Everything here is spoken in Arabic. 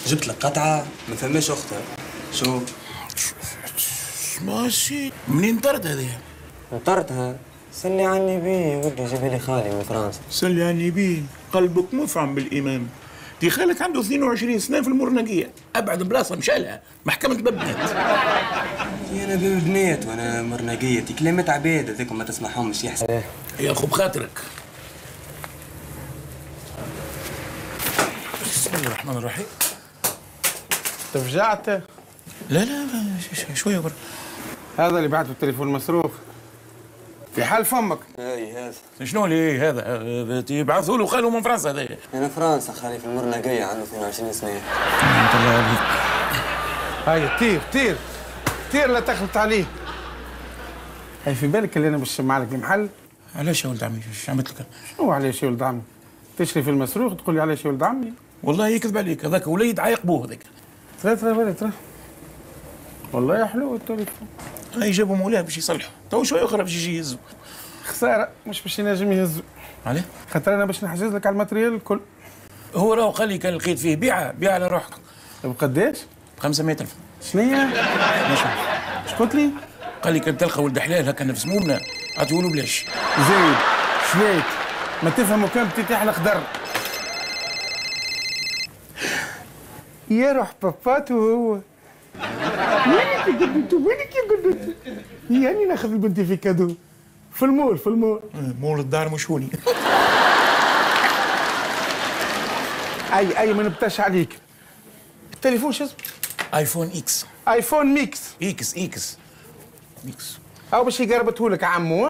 جبت لك قطعة ما فماش أختها. شو؟ ماشي. منين طرت هذه؟ نطرتها. سلي عني بيه ودي جيبي لي خالي من فرنسا. سلي عني بيه، قلبك مفعم بالإيمان. دي خالك عنده 22 سنة في المرنقية، أبعد بلاصة مشالها محكمة ببنات. أنا ببنات وأنا مرنقيتي كلمة عباد هذيكم ما تسمعهمش يحسن. يا أخو بخاطرك. بسم الله الرحمن الرحيم. تفجعت؟ لا شوية برا. هذا اللي بعته التليفون مسروق في حال فمك. اي هذا. شنو اللي هذا؟ يبعثوا له خاله من فرنسا هذا. أنا فرنسا خالي في المرنقية عنده 22 سنة. انت الله عليك. هاي طير لا تخلط عليه. هاي في بالك اللي انا باش نسمع لك المحل؟ علاش يا ولد عمي؟ ايش عملت لك؟ شنو علاش يا ولد عمي؟ تشري في المسروق تقول لي علاش يا ولد عمي؟ والله يكذب عليك، هذاك وليد عايق بوه هذاك. ترى والله يا حلو التليفون. هاي جابوا مولاه باش يصلحوا، تو شويه اخرى باش يجي يهزوا. خساره مش باش ينجم يهزوا. علاه؟ خاطر انا باش نحجز لك على الماتريال الكل. هو راهو قال لي كان لقيت فيه بيعه على روحك. بقداش؟ 500,000. شنيا؟ ماشي. اش قلت لي؟ قال لي كان تلقى ولد حلال هكا نفس مومنا عطيوه له بلاش. زايد شليت ما تفهموا كان بتتيح الخضر. يا روح باباتو هو. وينك يا قدوتو يعني ناخذ بنتي في كادو في المول مول الدار مش هوني. اي ما نبتاش عليك. التليفون شو اسمه؟ ايفون اكس. ايفون ميكس. اكس او باش يقربته لك عمو.